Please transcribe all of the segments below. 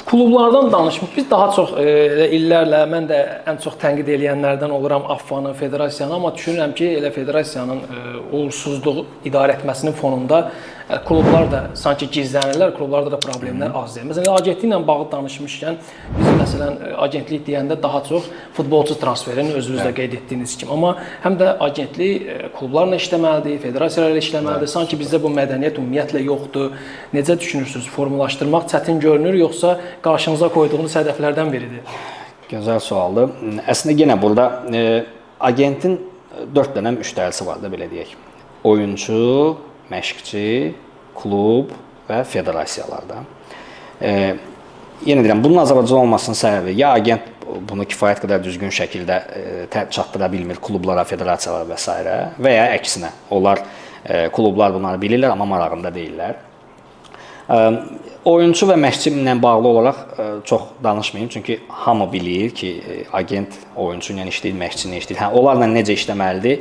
Klublardan danışmış. Biz daha çox illərlə mən də ən çox tənqid edənlərdən oluram AFFA-nı, federasiyanı, amma düşünürəm ki, elə federasiyanın uğursuzluq idarə etməsinin fonunda klublar da sanki gizlənirlər, klublarda da problemlər az deyil. Məsələn, agentliklə bağlı danışmışkən biz məsələn agentlik deyəndə daha çox futbolçu transferini özünüz də qeyd etdiyiniz kimi, amma həm də agentlik klublarla işləməlidir, federasiyalarla işləməlidir. Sanki bizdə bu mədəniyyət ümumiyyətlə yoxdur. Necə düşünürsünüz? Formalaşdırmaq çətin görünür, yoxsa qarşınıza qoyduğunuz hədəflərdən biridir? Gözəl sualdır. Əslində yenə burada agentin 4 dənə müştərisi var da, belə deyək. Oyunçu, məşqçi, klub və federasiyalarda. Yenə deyirəm, bunun Azərbaycan olmasının səbəbi ya agent bunu kifayət qədər düzgün şəkildə çatdıra bilmir klublara, federasiyalara və s. və ya əksinə. Onlar klublar bunları bilirlər, amma marağında deyirlər. Oyunçu və məşqçi ilə bağlı olaraq çox danışmayayım, çünki hamı bilir ki, agent oyunçu ilə işləyir, məşqçi ilə işləyir. Onlarla necə işləməlidir?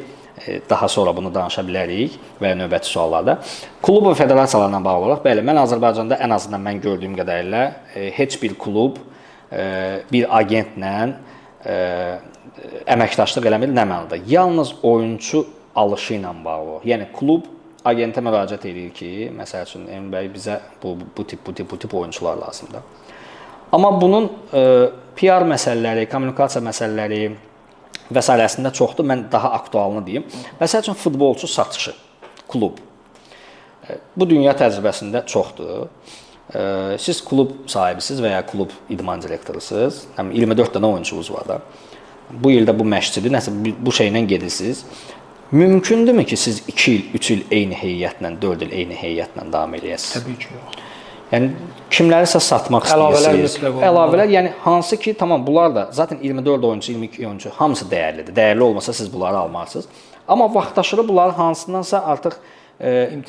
Daha sonra bunu danışa bilərik və növbəti suallarda. Klub və federasiyalarla bağlı olaraq, bəli, mən Azərbaycanda ən azından mən gördüyüm qədərilə heç bir klub bir agentlə əməkdaşlıq eləmir, nə mənadır? Yalnız oyunçu alışı ilə bağlı olur. Yəni klub agentə müraciət edir ki, məsəl üçün Emin bəy bizə bu tip oyunçular lazımdır. Amma bunun PR məsələləri, kommunikasiya məsələləri və s. çoxdur. Mən daha aktualını deyim. Məsəl üçün futbolçu satışı, klub. Bu dünya təcrübəsində çoxdur. Siz klub sahibisiniz və ya klub idman direktorusunuz. 24 dənə oyunçunuz var da. Bu ildə bu məşqçidir, nəsə bu şeylə gedirsiniz. Mümkündürmü ki, siz 2 il, 3 il eyni heyətlə, 4 il eyni heyətlə davam edəsiniz? Təbii ki, yox. Yəni kimlərisə satmaq istəyirsiniz. Əlavələr, yəni hansı ki, tamam bunlar da zaten 24 oyuncu, 22 oyuncu hamısı dəyərlidir. Dəyərli olmasa siz bunları almarsınız. Amma vaxtaşırı bunları hansındansa artıq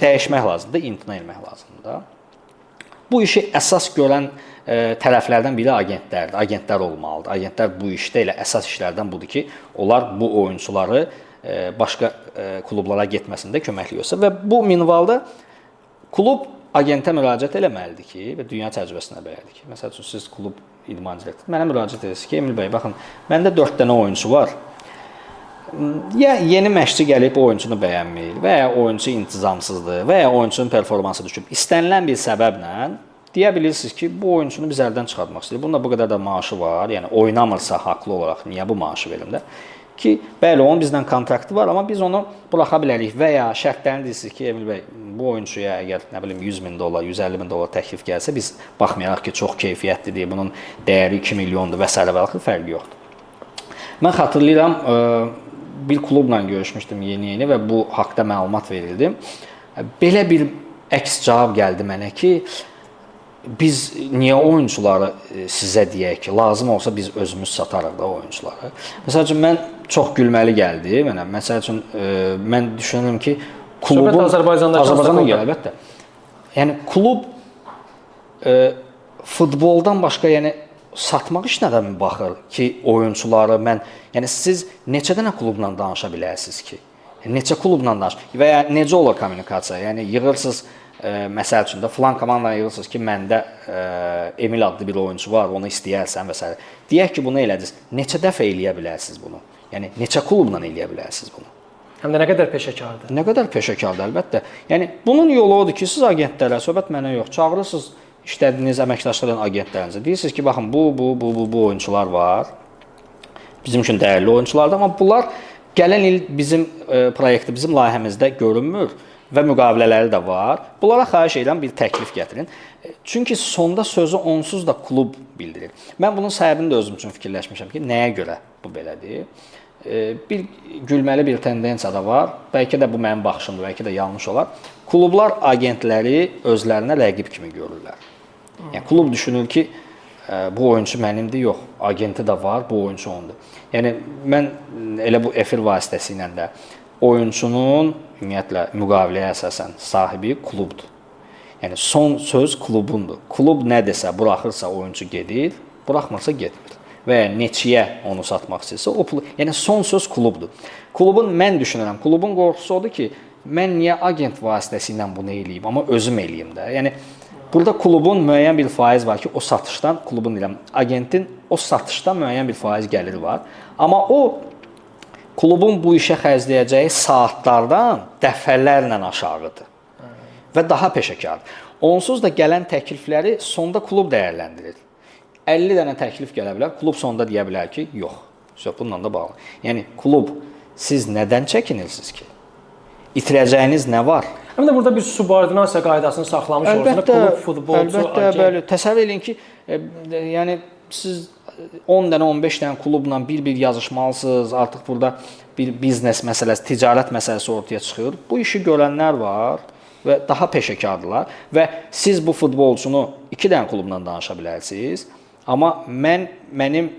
dəyişmək lazımdır, imtina etmək lazımdır. Bu işi əsas görən tərəflərdən biri agentlərdir. Agentlər olmalıdır. Agentlər bu işdə elə əsas işlərdən budur ki, onlar bu oyunçuları başqa klublara getməsində köməkləyirsə və bu minvalda klub agentə müraciət eləməlidir ki, və dünya təcrübəsinə bəyərdir ki, məsəl üçün siz klub idman direktoru mənə müraciət edirsiniz ki, Emil bəy, baxın, məndə 4 dənə oyunçu var. Ya yeni məşqçi gəlib oyunçunu bəyənmir və ya oyunçu intizamsızdır və ya oyunçunun performansı düşüb. İstənilən bir səbəblə deyə bilirsiniz ki, bu oyunçunu biz əldən çıxartmaq istəyirik. Bunda bu qədər də maaşı var, yəni oynamırsa haqlı olaraq niyə bu maaşı verim də? Ki, bəli, onun bizdən kontraktı var, amma biz onu buraxa bilərik və ya şərtlərini deyirsiniz ki, Emil bəy, bu oyunçuya əgər, nə bilim, 100 min dollar, 150 min dollar təklif gəlsə, biz baxmayaraq ki, çox keyfiyyətlidir, bunun dəyəri 2 milyondur və s. fərqi yoxdur. Mən xatırlayıram, bir klubla görüşmüşdüm yeni və bu haqda məlumat verildi. Belə bir əks cavab gəldi mənə ki, biz niyə oyunçuları sizə deyək ki, lazım olsa biz özümüz satarıq da oyunçuları. Məsəl üçün, mən çox gülməli gəldi mənə. Məsəl üçün, mən düşünürüm ki, klubun... Azərbaycanda gəlir, əlbəttə. Yəni, klub futboldan başqa, yəni, satmaq işinə baxır ki, oyunçuları mən... Yəni, siz neçə dənə klubla danışa bilərsiniz ki? Neçə klubla danışır? Və ya necə olur kommunikasiya? Yəni, yığırsınız... Məsəl üçün də filan komandadan yığırsınız ki, məndə Emil adlı bir oyuncu var, onu istəyərsən və s. Deyək ki, bunu elədiniz. Neçə dəfə eləyə bilərsiniz bunu? Yəni, neçə klubla eləyə bilərsiniz bunu? Həm də nə qədər peşəkardır? Nə qədər peşəkardır, əlbəttə. Yəni, bunun yolu odur ki, siz agentlərə, söhbət mənə yox, çağırırsınız işlədiyiniz əməkdaşların agentlərinizə. Deyirsiniz ki, baxın, bu oyuncular var. Bizim üçün dəyərli oyunculardır, amma bunlar gələn il bizim proyektdə, bizim layihəmizdə görünmür. Və müqavilələri də var. Bunlara xahiş edirəm bir təklif gətirin. Çünki sonda sözü onsuz da klub bildirir. Mən bunun səbəbini də özüm üçün fikirləşmişəm ki, nəyə görə bu belədir? Bir gülməli bir tendensiya da var. Bəlkə də bu mənim baxışımdır, bəlkə də yanlış olar. Klublar agentləri özlərinə rəqib kimi görürlər. Yəni klub düşünür ki, bu oyunçu mənimdir, yox, agenti də var, bu oyunçu ondur. Yəni mən elə bu efir vasitəsilə də oyunçunun ümumiyyətlə müqaviləyə əsasən sahibi klubdur. Yəni son söz klubundur. Klub nə desə, buraxırsa oyunçu gedir, buraxmırsa getmir. Və ya neçəyə onu satmaq istəyirsə, yəni son söz klubdur. Klubun mən düşünürəm, klubun qorxusu odur ki, mən niyə agent vasitəsilə bunu eləyim, amma özüm eləyim də. Yəni Burada klubun müəyyən bir faiz var ki, o satışdan, klubun deyirəm, agentin o satışdan müəyyən bir faiz gəliri var. Amma o klubun bu işə xərcləyəcəyi saatlardan dəfələrlə aşağıdır və daha peşəkardır. Onsuz da gələn təklifləri sonda klub dəyərləndirir. 50 dənə təklif gələ bilər, klub sonda deyə bilər ki, yox. Bununla da bağlı. Yəni klub siz nədən çəkinirsiniz ki? İtirəcəyiniz nə var? Həm də burada bir subordinasiya qaydasını saxlamış olursunuz. Klub, futbolçu, agent. Bəli. Təsəvvür edin ki, yəni siz 10 dənə, 15 dənə klubla bir-bir yazışmalısınız. Artıq burada bir biznes məsələsi, ticarət məsələsi ortaya çıxır. Bu işi görənlər var və daha peşəkardırlar və siz bu futbolçunu 2 dənə klubla danışa bilərsiniz. Amma mənim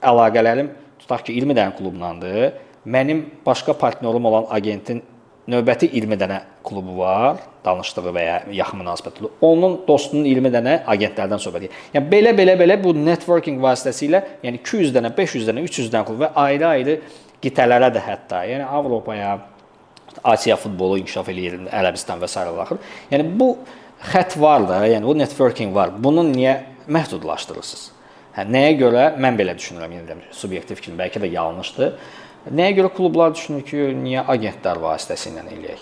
əlaqələrim tutaq ki 20 dənə klublandır. Mənim başqa partnyorum olan agentin növbəti 20 dənə klubu var, danışdığı və ya yaxın münasibətli. Onun dostunun 20 dənə agentlərdən söhbət edir. Yəni belə bu networking vasitəsilə, yəni 200 dənə, 500 dənə, 300 dənə klub və ayrı-ayrı qitələrə də hətta, yəni Avropaya, Asiya futbolu inkişaf eləyir, Ərəbistan və s. axır. Yəni bu xətt var da, yəni bu networking var. Bunu niyə məhdudlaşdırırsınız? Nəyə görə mən belə düşünürəm, yenə də subyektiv kimi, bəlkə də yanlışdır. Nəyə görə klublar düşünür ki, niyə agentlər vasitəsilə eləyək?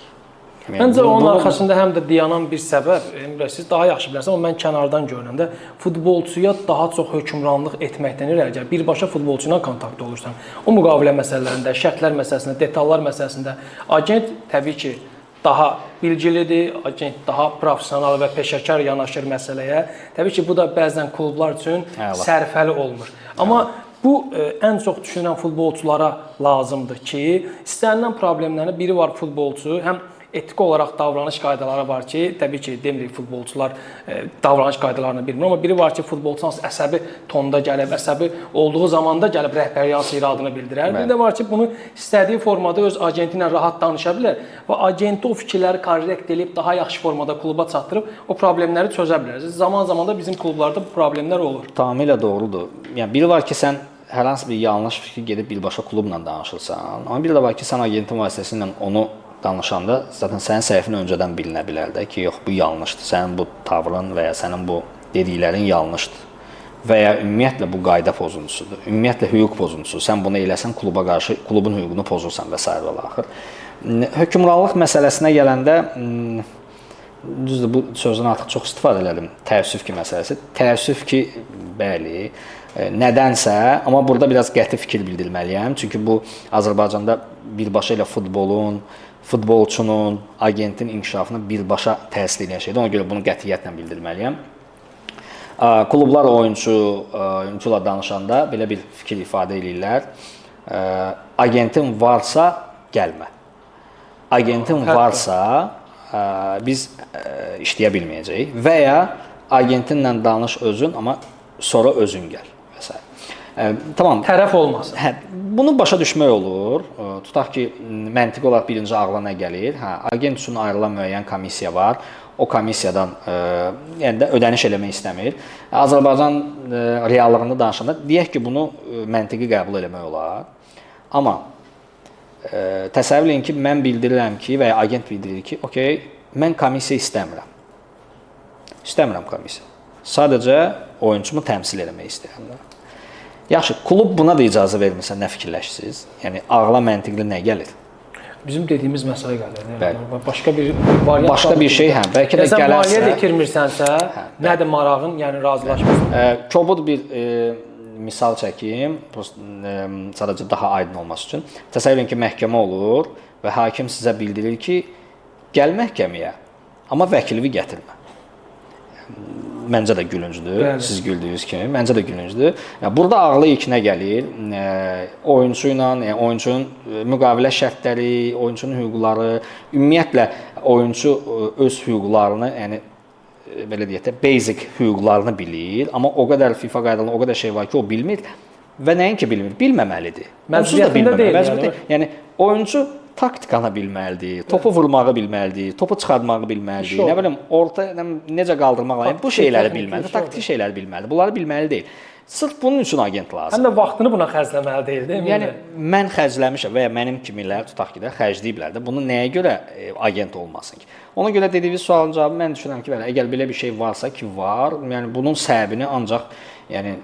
Məncə onun arxasında həm də dayanan bir səbəb, siz daha yaxşı bilərsiniz, amma mən kənardan görünəndə futbolçuya daha çox hökmranlıq etməkdən irəli gəlir. Birbaşa futbolçu ilə kontakt olursan. O müqavilə məsələlərində, şərtlər məsələsində, detallar məsələsində agent təbii ki, daha bilgilidir, agent daha professional və peşəkar yanaşır məsələyə. Təbii ki, bu da bəzən klublar üçün sərfəli olmur. Amma bu ən çox düşünən futbolçulara lazımdır ki, istənilən problemlərin biri var futbolçu, həm etik olaraq davranış qaydaları var ki, təbii ki, demirik futbolçular davranış qaydalarını bilmir, amma biri var ki, futbolçu əsəbi tonda gəlib, əsəbi olduğu zamanda gəlib rəhbəriyyə iradını bildirər. Bir də var ki, bunu istədiyi formada öz agenti ilə rahat danışa bilər və agenti o fikirləri korrekt edib daha yaxşı formada kluba çatdırıb o problemləri çözə bilər. Zaman-zaman da bizim klublarda bu problemlər olur. Tamamilə doğrudur. Yəni biri var ki, sən hər hansı bir yanlış fikir gedib birbaşa klubla danışırsan, amma bir də var ki, sən agentin vasitəsilə onu danışanda zaten sənin səhifin öncədən bilinə bilər də ki, yox bu yanlışdır, sənin bu tavrın və ya sənin bu dediklərin yanlışdır və ya ümumiyyətlə bu qayda pozuntusudur, ümumiyyətlə hüquq pozuntusudur. Sən bunu eləsən kluba qarşı klubun hüququnu pozursan və s. axır. Hökmranlıq məsələsinə gələndə düzdür bu sözdən artıq çox istifadə elədim. Təəssüf ki məsələsi. Təəssüf ki, bəli, nədənsə, amma burada biraz qəti fikir bildirməliyəm. Çünki bu Azərbaycanda birbaşa ilə futbolçunun, agentin inkişafına birbaşa təsir edən şeydir. Ona görə bunu qətiyyətlə bildirməliyəm. Klublar oyunçuyla danışanda belə bir fikir ifadə edirlər. Agentin varsa gəlmə. Agentin varsa biz işləyə bilməyəcəyik və ya agentinlə danış özün, amma sonra özün gəl və s. Tamam. Tərəf olmasın. Bunu başa düşmək olur. Tutaq ki, məntiqi olaraq birinci ağla nə gəlir? Agent üçün ayrılan müəyyən komissiya var. O komissiyadan yəni də ödəniş eləmək istəmir. Azərbaycan reallığında danışanda deyək ki, bunu məntiqi qəbul eləmək olar. Amma təsəvvür edin ki, mən bildirirəm ki, və ya agent bildirir ki, okey, mən komissiya istəmirəm. İstəmirəm komissiya. Sadəcə oyunçumu təmsil eləmək istəyirəm. Yaxşı, klub buna da icazə vermirsə nə fikirləşirsiniz? Yəni ağla məntiqli nə gəlir? Bizim dediyimiz məsələ gəlir. Başqa bir variant. Başqa bir şey, bəlkə də gələrsə. Maliyyə itirmirsənsə, nədir marağın, yəni razılaşmırsan? Kobud bir misal çəkim, sadəcə daha aydın olması üçün. Təsəvvür edin ki, məhkəmə olur və hakim sizə bildirir ki, gəl məhkəməyə, amma vəkilini gətirmə. Məncə də gülüncdür. Bəli. Siz güldüyünüz kimi, məncə də gülüncdür. Burada ağlı ilk nə gəlir? Oyunçu ilə, yəni oyunçunun müqavilə şərtləri, oyunçunun hüquqları, ümumiyyətlə oyunçu öz hüquqlarını, yəni belə deyək də basic hüquqlarını bilir, amma o qədər FIFA qaydalarında o qədər şey var ki, o bilmir və nəinki bilmir, bilməməlidir. Məsuliyyətində deyil. Yəni oyunçu taktikanı bilməlidir, topu vurmağı bilməlidir, topu çıxartmağı bilməlidir. Nə bilim, orta necə qaldırmaq lazım. Bu şeyləri bilməlidir, taktik şeyləri bilməlidir. Bunları bilməli deyil. Sırf bunun üçün agent lazım. Həm də vaxtını buna xərcləməli deyil, deyilmi? Yəni mən xərcləmişəm və ya mənim kimilər tutaq ki də xərcləyiblər də. Bunu nəyə görə agent olmasın ki? Ona görə dediyiniz sualın cavabı mən düşünürəm ki, bəli, əgər belə bir şey varsa ki, var, yəni bunun səbəbini ancaq yəni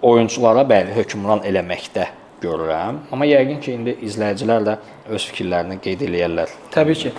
oyunçulara bəli hökmran eləməkdə görürəm. Amma yəqin ki, indi izləyicilər də öz fikirlərini qeyd eləyərlər. Təbii ki.